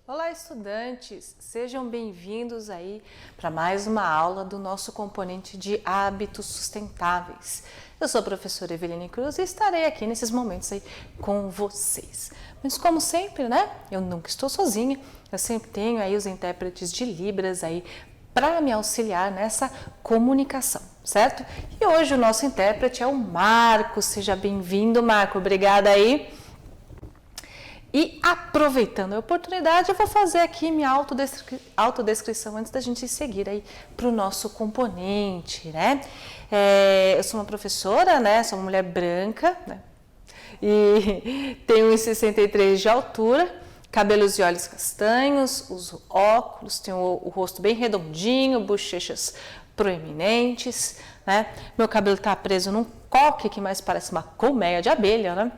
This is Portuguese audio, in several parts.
Olá, estudantes! Sejam bem-vindos aí para mais uma aula do nosso componente de hábitos sustentáveis. Eu sou a professora Eveline Cruz e estarei aqui nesses momentos aí com vocês. Mas como sempre, né? Eu nunca estou sozinha, eu sempre tenho aí os intérpretes de Libras aí para me auxiliar nessa comunicação, certo? E hoje o nosso intérprete é o Marco. Seja bem-vindo, Marco. Obrigada aí. E aproveitando a oportunidade, eu vou fazer aqui minha autodescrição antes da gente seguir aí para o nosso componente, né? Eu sou uma professora, né? Sou uma mulher branca, né? E tenho 1,63 de altura, cabelos e olhos castanhos, uso óculos, tenho o rosto bem redondinho, bochechas proeminentes, né? Meu cabelo tá preso num coque que mais parece uma colmeia de abelha, né?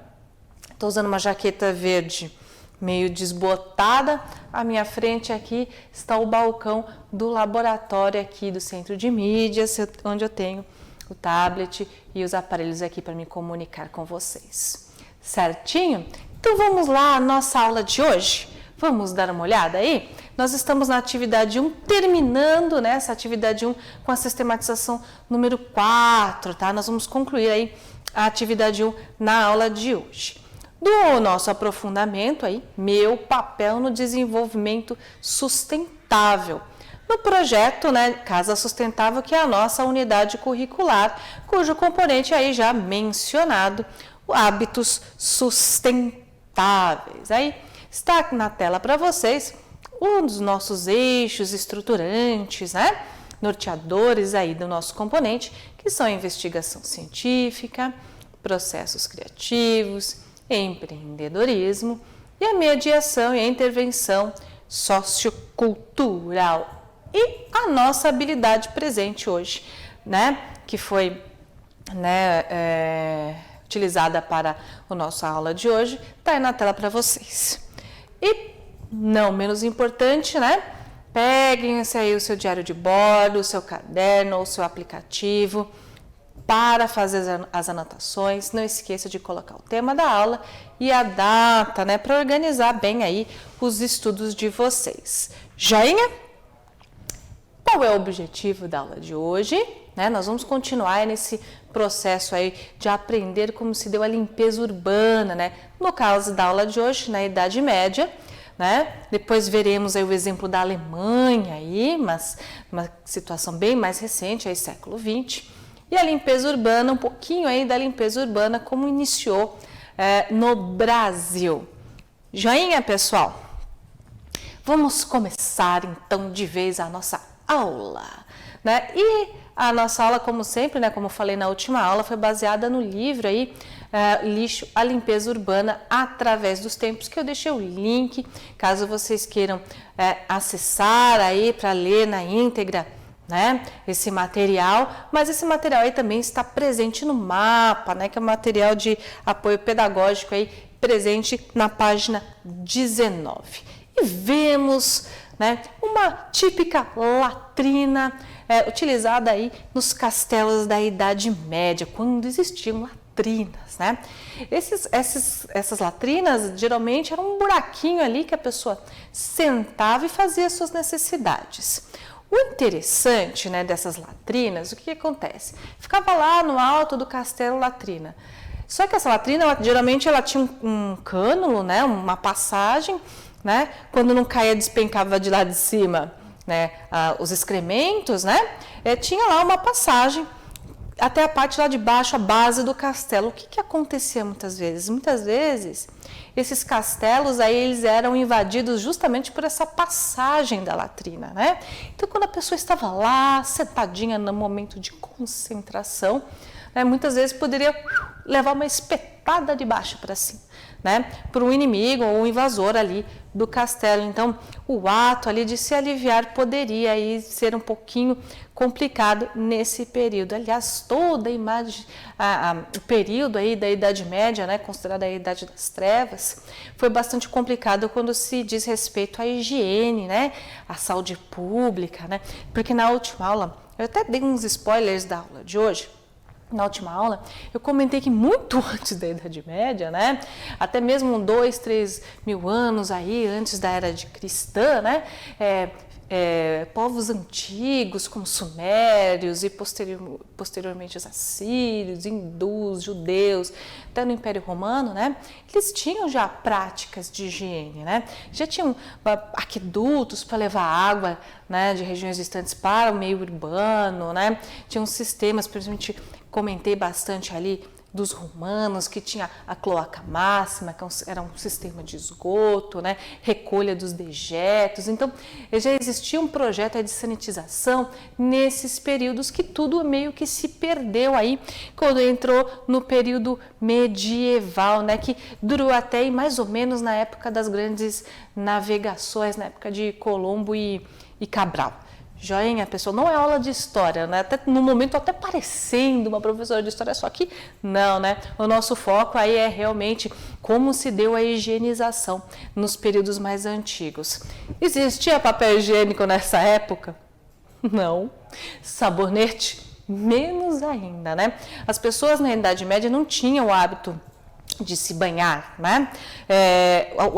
Estou usando uma jaqueta verde meio desbotada. À minha frente aqui está o balcão do laboratório aqui do Centro de Mídias, onde eu tenho o tablet e os aparelhos aqui para me comunicar com vocês. Certinho? Então vamos lá à nossa aula de hoje. Vamos dar uma olhada aí? Nós estamos na atividade 1, terminando, né, essa atividade 1 com a sistematização número 4, tá? Nós vamos concluir aí a atividade 1 na aula de hoje. Do nosso aprofundamento aí, meu papel no desenvolvimento sustentável. No projeto, né, Casa Sustentável, que é a nossa unidade curricular, cujo componente aí já mencionado, o hábitos sustentáveis. Aí está na tela para vocês um dos nossos eixos estruturantes, né, norteadores aí do nosso componente, que são a investigação científica, processos criativos, empreendedorismo e a mediação e a intervenção sociocultural. E a nossa habilidade presente hoje, né, que foi, utilizada para a nossa aula de hoje, está aí na tela para vocês. E, não menos importante, né, peguem aí o seu diário de bordo, o seu caderno ou o seu aplicativo, para fazer as anotações. Não esqueça de colocar o tema da aula e a data, né, para organizar bem aí os estudos de vocês. Joinha? Qual é o objetivo da aula de hoje? Né, nós vamos continuar nesse processo aí de aprender como se deu a limpeza urbana, né? No caso da aula de hoje, na Idade Média, né? Depois veremos aí o exemplo da Alemanha aí, mas uma situação bem mais recente, aí século XX. E a limpeza urbana, um pouquinho aí da limpeza urbana, como iniciou no Brasil. Joinha, pessoal? Vamos começar então de vez a nossa aula, né? E a nossa aula, como sempre, né, como eu falei na última aula, foi baseada no livro aí, Lixo, a Limpeza Urbana através dos Tempos, que eu deixei o link, caso vocês queiram acessar aí para ler na íntegra, né, esse material, mas esse material aí também está presente no mapa, né, que é um material de apoio pedagógico aí, presente na página 19. E vemos, né, uma típica latrina utilizada aí nos castelos da Idade Média, quando existiam latrinas, né? Essas latrinas geralmente eram um buraquinho ali que a pessoa sentava e fazia suas necessidades. O interessante, né, dessas latrinas, o que acontece? Ficava lá no alto do castelo latrina. Só que essa latrina, geralmente ela tinha um cânulo, né, uma passagem, né, quando não caía, despencava de lá de cima, né, os excrementos, né, tinha lá uma passagem até a parte lá de baixo, a base do castelo. O que acontecia muitas vezes? Muitas vezes, esses castelos aí, eles eram invadidos justamente por essa passagem da latrina, né? Então, quando a pessoa estava lá, sentadinha no momento de concentração, né, muitas vezes poderia levar uma espetada de baixo para cima, né, por um inimigo ou um invasor ali do castelo. Então, o ato ali de se aliviar poderia aí ser um pouquinho complicado nesse período. Aliás, toda a imagem, o período aí da Idade Média, né, considerada a Idade das Trevas, foi bastante complicado quando se diz respeito à higiene, né, à saúde pública, né, porque na última aula, eu até dei uns spoilers da aula de hoje, na última aula, eu comentei que muito antes da Idade Média, né, até mesmo 2, 3 mil anos aí, antes da Era de Cristã, né, povos antigos como sumérios e posteriormente os assírios, hindus, judeus, até no Império Romano, né, eles tinham já práticas de higiene, né, já tinham aquedutos para levar água, né, de regiões distantes para o meio urbano, né, tinham sistemas, principalmente comentei bastante ali dos romanos, que tinha a cloaca máxima, que era um sistema de esgoto, né? Recolha dos dejetos. Então, já existia um projeto de sanitização nesses períodos que tudo meio que se perdeu aí, quando entrou no período medieval, né? Que durou até mais ou menos na época das grandes navegações, na época de Colombo e Cabral. Joinha, pessoal, não é aula de história, né? Até, no momento até parecendo uma professora de história, só que não, né? O nosso foco aí é realmente como se deu a higienização nos períodos mais antigos. Existia papel higiênico nessa época? Não. Sabonete? Menos ainda, né? As pessoas na Idade Média não tinham o hábito de se banhar, né?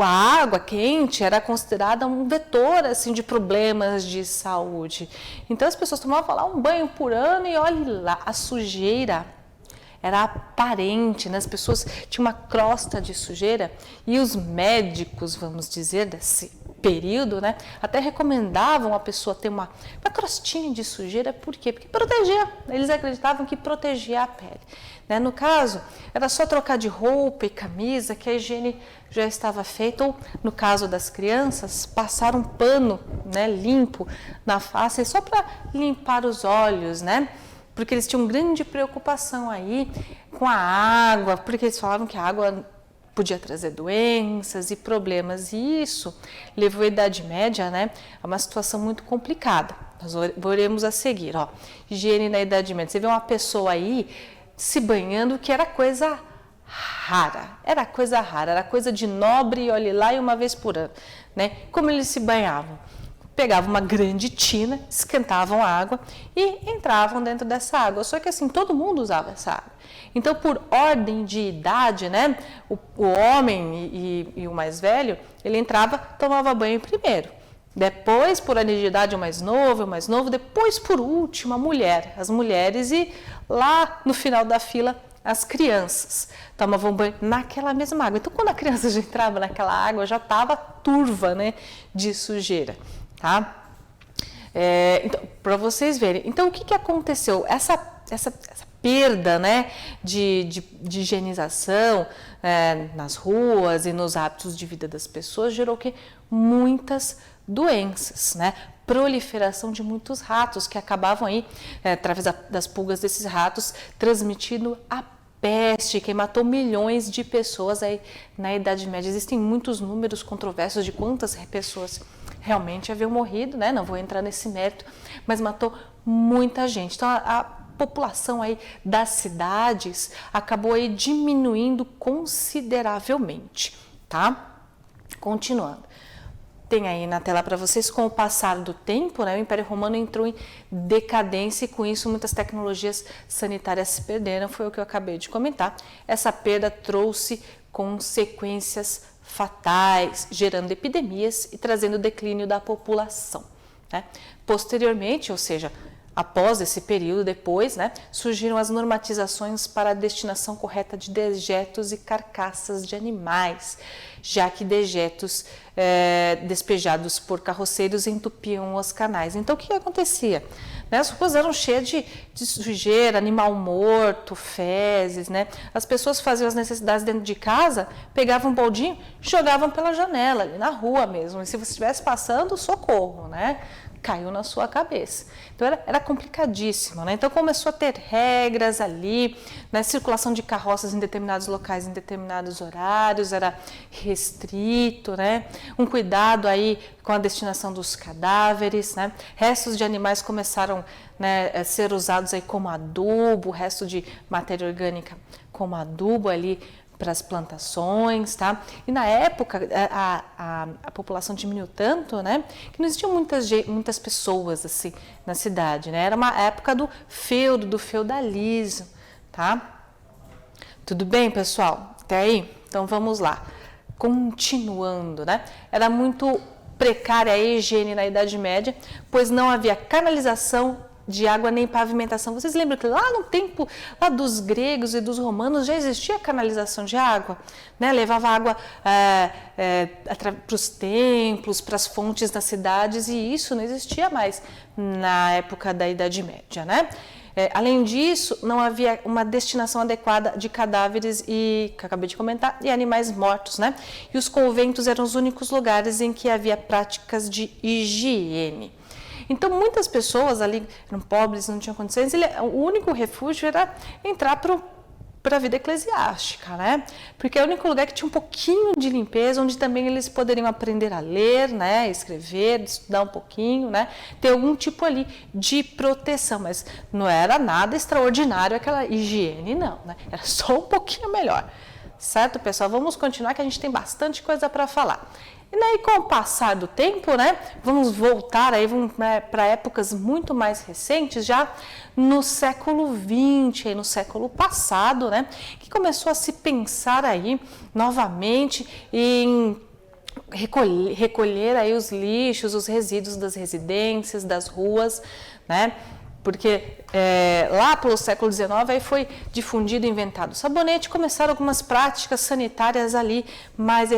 A água quente era considerada um vetor assim de problemas de saúde. Então as pessoas tomavam lá um banho por ano e olhe lá, a sujeira era aparente, né? As pessoas tinham uma crosta de sujeira e os médicos, vamos dizer, desse período, né, até recomendavam a pessoa ter uma crostinha de sujeira. Por quê? Porque protegia, eles acreditavam que protegia a pele, né? No caso, era só trocar de roupa e camisa que a higiene já estava feita, ou no caso das crianças, passar um pano, né, limpo na face só para limpar os olhos, né? Porque eles tinham grande preocupação aí com a água, porque eles falavam que a água podia trazer doenças e problemas, e isso levou a Idade Média, né, a uma situação muito complicada. Nós veremos a seguir, ó, higiene na Idade Média. Você vê uma pessoa aí se banhando, que era coisa rara, era coisa de nobre, olhe lá, e uma vez por ano, né? Como eles se banhavam? Pegavam uma grande tina, esquentavam a água e entravam dentro dessa água. Só que assim, todo mundo usava essa água. Então, por ordem de idade, né, o homem e o mais velho, ele entrava, tomava banho primeiro. Depois, por ordem de idade, o mais novo, depois, por último, a mulher, as mulheres, e lá no final da fila, as crianças tomavam banho naquela mesma água. Então, quando a criança já entrava naquela água, já estava turva, né, de sujeira. Tá? Então, para vocês verem. Então, o que aconteceu? Essa perda, né, de higienização nas ruas e nos hábitos de vida das pessoas gerou que muitas doenças, né? Proliferação de muitos ratos que acabavam aí, através das pulgas desses ratos, transmitindo a peste, que matou milhões de pessoas aí na Idade Média. Existem muitos números controversos de quantas pessoas realmente haviam morrido, né? Não vou entrar nesse mérito, mas matou muita gente. Então, a população aí das cidades acabou aí diminuindo consideravelmente, tá? Continuando. Tem aí na tela para vocês, com o passar do tempo, né, o Império Romano entrou em decadência e com isso muitas tecnologias sanitárias se perderam, foi o que eu acabei de comentar. Essa perda trouxe consequências fatais, gerando epidemias e trazendo declínio da população, né? Posteriormente, ou seja, após esse período, depois, né, surgiram as normatizações para a destinação correta de dejetos e carcaças de animais, já que dejetos despejados por carroceiros entupiam os canais. Então, o que acontecia? As ruas eram cheias de sujeira, animal morto, fezes, né? As pessoas faziam as necessidades dentro de casa, pegavam um baldinho, jogavam pela janela, ali na rua mesmo. E se você estivesse passando, socorro, né? Caiu na sua cabeça. Então, era complicadíssimo, né? Então, começou a ter regras ali, né? Circulação de carroças em determinados locais, em determinados horários, era restrito, né? Um cuidado aí com a destinação dos cadáveres, né? Restos de animais começaram, né, a ser usados aí como adubo, resto de matéria orgânica como adubo ali para as plantações, tá? E na época a população diminuiu tanto, né, que não existiam muitas pessoas assim na cidade, né? Era uma época do feudo, do feudalismo, tá? Tudo bem, pessoal? Até aí? Então vamos lá. Continuando, né? Era muito precária a higiene na Idade Média, pois não havia canalização de água nem pavimentação. Vocês lembram que lá no tempo lá dos gregos e dos romanos já existia canalização de água, né? Levava água para os templos, para as fontes das cidades, e isso não existia mais na época da Idade Média, né? Além disso, não havia uma destinação adequada de cadáveres que eu acabei de comentar, e animais mortos, né? E os conventos eram os únicos lugares em que havia práticas de higiene. Então, muitas pessoas ali eram pobres, não tinham condições, o único refúgio era entrar para a vida eclesiástica, né? Porque é o único lugar que tinha um pouquinho de limpeza, onde também eles poderiam aprender a ler, né? Escrever, estudar um pouquinho, né? Ter algum tipo ali de proteção, mas não era nada extraordinário aquela higiene, não, né? Era só um pouquinho melhor, certo, pessoal? Vamos continuar que a gente tem bastante coisa para falar. E daí, com o passar do tempo, né, vamos voltar aí para épocas muito mais recentes, já no século XX, aí no século passado, né, que começou a se pensar aí novamente em recolher aí os lixos, os resíduos das residências, das ruas, né? Porque lá pelo século XIX aí foi difundido e inventado o sabonete, começaram algumas práticas sanitárias ali mais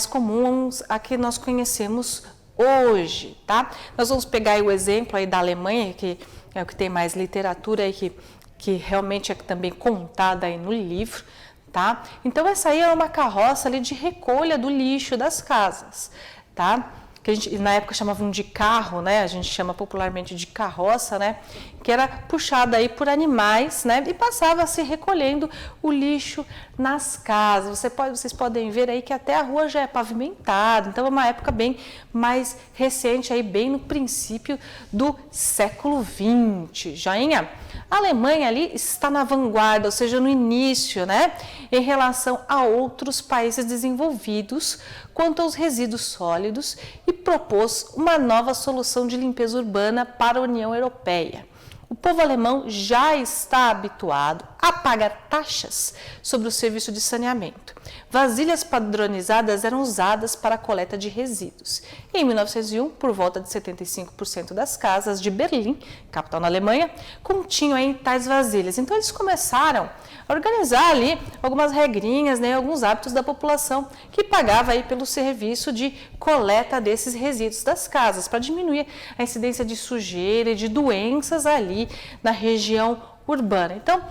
comuns a que nós conhecemos hoje, tá? Nós vamos pegar aí o exemplo aí da Alemanha, que é o que tem mais literatura e que realmente é também contada aí no livro, tá? Então essa aí é uma carroça ali de recolha do lixo das casas, tá? Que a gente, na época chamavam de carro, né? A gente chama popularmente de carroça, né? Que era puxada aí por animais, né? E passava se recolhendo o lixo nas casas. Vocês podem ver aí que até a rua já é pavimentada, então é uma época bem mais recente, aí bem no princípio do século XX. Joinha? A Alemanha ali está na vanguarda, ou seja, no início, né? Em relação a outros países desenvolvidos quanto aos resíduos sólidos e propôs uma nova solução de limpeza urbana para a União Europeia. O povo alemão já está habituado a pagar taxas sobre o serviço de saneamento. Vasilhas padronizadas eram usadas para a coleta de resíduos. Em 1901, por volta de 75% das casas de Berlim, capital na Alemanha, continham aí tais vasilhas. Então eles começaram a organizar ali algumas regrinhas, né, alguns hábitos da população que pagava aí pelo serviço de coleta desses resíduos das casas, para diminuir a incidência de sujeira e de doenças ali na região urbana. Então,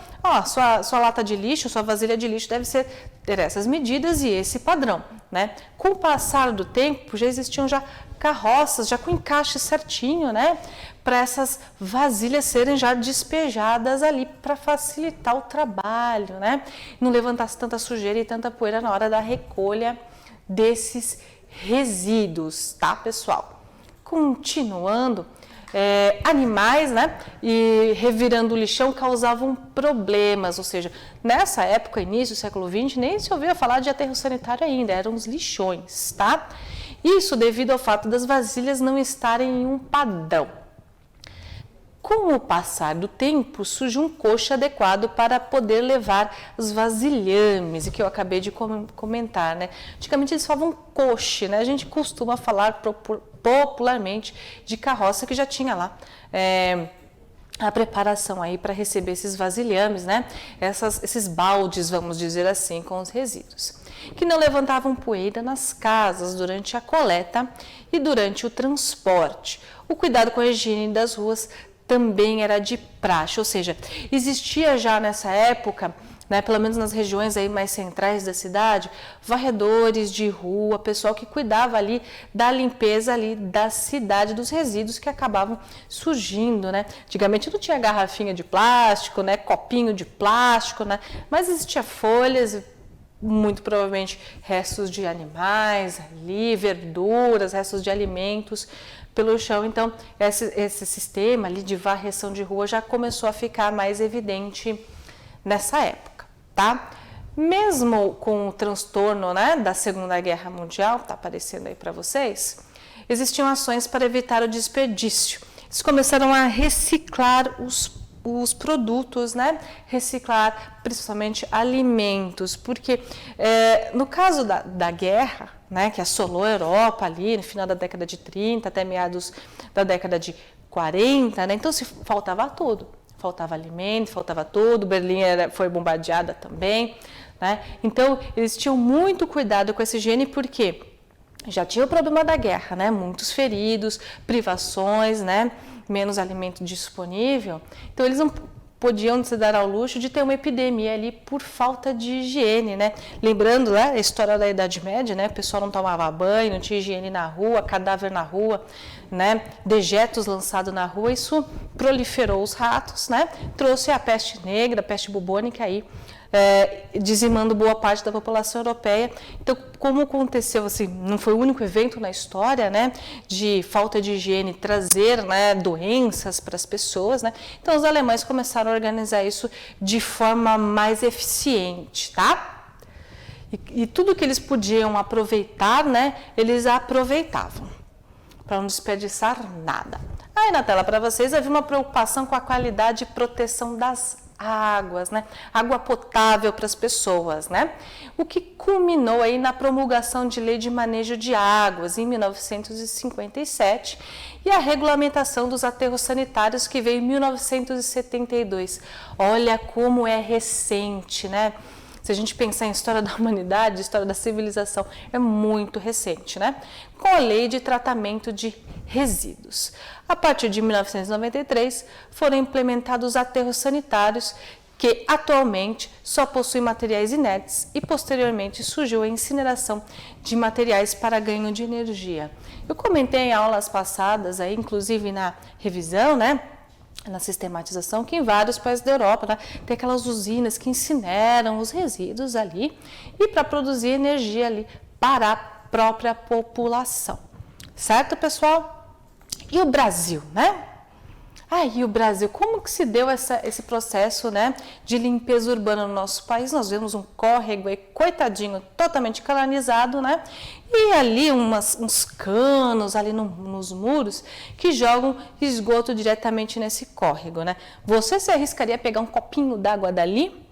sua lata de lixo, sua vasilha de lixo deve ter essas medidas e esse padrão, né? Com o passar do tempo, já existiam já carroças, já com encaixe certinho, né? Para essas vasilhas serem já despejadas ali para facilitar o trabalho, né? Não levantasse tanta sujeira e tanta poeira na hora da recolha desses resíduos, tá, pessoal? Continuando, animais, né, e revirando o lixão causavam problemas, ou seja, nessa época, início do século XX, nem se ouvia falar de aterro sanitário ainda, eram os lixões, tá? Isso devido ao fato das vasilhas não estarem em um padrão. Com o passar do tempo, surge um coche adequado para poder levar os vasilhames, e que eu acabei de comentar, né? Antigamente eles falavam coche, né? A gente costuma falar popularmente de carroça, que já tinha lá a preparação aí para receber esses vasilhames, né? Esses baldes, vamos dizer assim, com os resíduos, que não levantavam poeira nas casas durante a coleta e durante o transporte. O cuidado com a higiene das ruas também era de praxe, ou seja, existia já nessa época, né, pelo menos nas regiões aí mais centrais da cidade, varredores de rua, pessoal que cuidava ali da limpeza ali da cidade, dos resíduos que acabavam surgindo, né? Antigamente não tinha garrafinha de plástico, né, copinho de plástico, né, mas existia folhas, muito provavelmente restos de animais ali, verduras, restos de alimentos pelo chão. Então esse sistema ali de varreção de rua já começou a ficar mais evidente nessa época, tá? Mesmo com o transtorno, né, da Segunda Guerra Mundial, tá aparecendo aí para vocês, existiam ações para evitar o desperdício. Eles começaram a reciclar os os produtos, né? Reciclar principalmente alimentos, porque no caso da guerra, né, que assolou a Europa ali no final da década de 30 até meados da década de 40, né? Então se faltava tudo, faltava alimento, faltava tudo, Berlim foi bombardeada também, né? Então eles tinham muito cuidado com essa higiene, porque já tinha o problema da guerra, né? Muitos feridos, privações, né? Menos alimento disponível. Então eles não podiam se dar ao luxo de ter uma epidemia ali por falta de higiene, né? Lembrando, né, a história da Idade Média, né? O pessoal não tomava banho, não tinha higiene na rua, cadáver na rua, né? Dejetos lançados na rua, isso proliferou os ratos, né? Trouxe a peste negra, a peste bubônica aí, dizimando boa parte da população europeia. Então, como aconteceu, assim, não foi o único evento na história, né, de falta de higiene trazer, né, doenças para as pessoas, né? Então, os alemães começaram a organizar isso de forma mais eficiente, tá? E tudo que eles podiam aproveitar, né, eles aproveitavam, para não desperdiçar nada. Aí na tela para vocês havia uma preocupação com a qualidade e proteção das águas, né? Água potável para as pessoas, né? O que culminou aí na promulgação de lei de manejo de águas em 1957 e a regulamentação dos aterros sanitários que veio em 1972. Olha como é recente, né? Se a gente pensar em história da humanidade, história da civilização, é muito recente, né? Com a lei de tratamento de resíduos. A partir de 1993, foram implementados aterros sanitários que atualmente só possuem materiais inertes e posteriormente surgiu a incineração de materiais para ganho de energia. Eu comentei em aulas passadas, aí, inclusive na revisão, né? Na sistematização, que em vários países da Europa, né, tem aquelas usinas que incineram os resíduos ali e para produzir energia ali para a própria população. Certo, pessoal? E o Brasil, né? E o Brasil, como que se deu esse processo, né, de limpeza urbana no nosso país? Nós vemos um córrego aí, coitadinho, totalmente canalizado, né? E ali uns canos ali nos muros que jogam esgoto diretamente nesse córrego, né? Você se arriscaria a pegar um copinho d'água dali?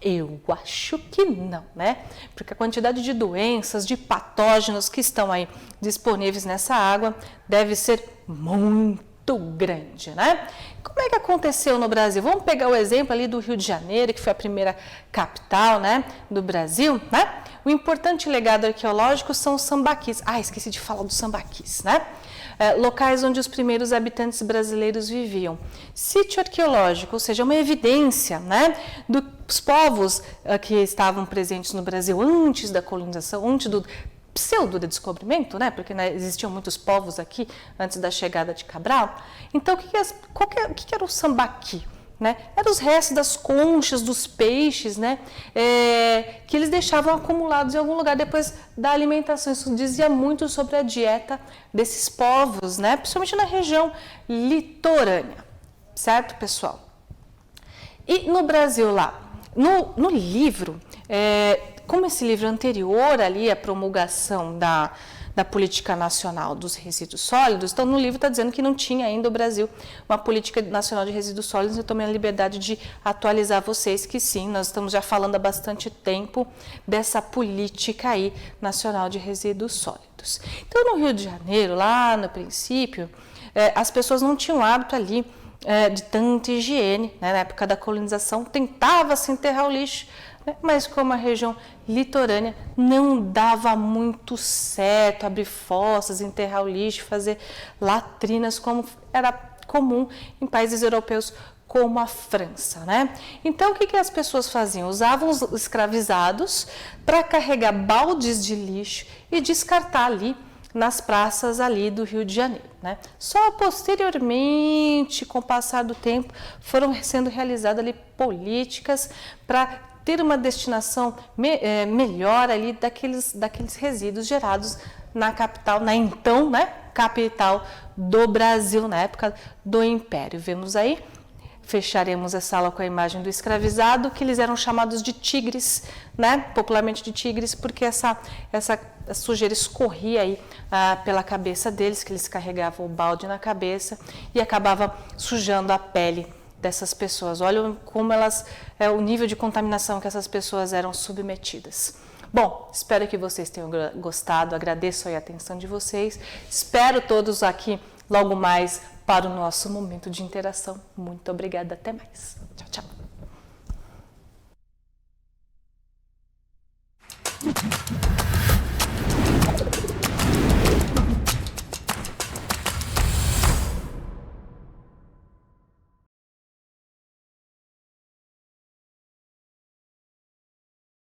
Eu acho que não, né? Porque a quantidade de doenças, de patógenos que estão aí disponíveis nessa água deve ser muito grande, né? Como é que aconteceu no Brasil? Vamos pegar o exemplo ali do Rio de Janeiro, que foi a primeira capital, né, do Brasil, né? O importante legado arqueológico são os sambaquis. Esqueci de falar dos sambaquis, né? Locais onde os primeiros habitantes brasileiros viviam. Sítio arqueológico, ou seja, uma evidência, né, dos povos que estavam presentes no Brasil antes da colonização, antes do pseudo-descobrimento, né? Porque existiam muitos povos aqui antes da chegada de Cabral. Então, o que era o sambaqui? Né? Eram os restos das conchas, dos peixes, né? Que eles deixavam acumulados em algum lugar depois da alimentação. Isso dizia muito sobre a dieta desses povos, né? Principalmente na região litorânea, certo, pessoal? E no Brasil lá, no livro, como esse livro anterior ali à promulgação da Política Nacional dos Resíduos Sólidos, então no livro está dizendo que não tinha ainda o Brasil uma Política Nacional de Resíduos Sólidos. Eu tomei a liberdade de atualizar vocês que sim, nós estamos já falando há bastante tempo dessa política aí nacional de resíduos sólidos. Então no Rio de Janeiro, lá no princípio, as pessoas não tinham hábito ali de tanta higiene, né? Na época da colonização tentava-se enterrar o lixo, mas como a região litorânea não dava muito certo abrir fossas, enterrar o lixo, fazer latrinas como era comum em países europeus como a França, né? Então o que as pessoas faziam? Usavam os escravizados para carregar baldes de lixo e descartar ali nas praças ali do Rio de Janeiro, né? Só posteriormente, com o passar do tempo, foram sendo realizadas ali políticas para ter uma destinação melhor ali daqueles resíduos gerados na capital, na então, né, capital do Brasil, na época do Império. Vemos aí, fecharemos essa aula com a imagem do escravizado, que eles eram chamados de tigres, né, popularmente de tigres, porque essa sujeira escorria aí pela cabeça deles, que eles carregavam o balde na cabeça e acabava sujando a pele dessas pessoas. Olha como o nível de contaminação que essas pessoas eram submetidas. Bom, espero que vocês tenham gostado, agradeço a atenção de vocês, espero todos aqui logo mais para o nosso momento de interação. Muito obrigada, até mais. Tchau, tchau.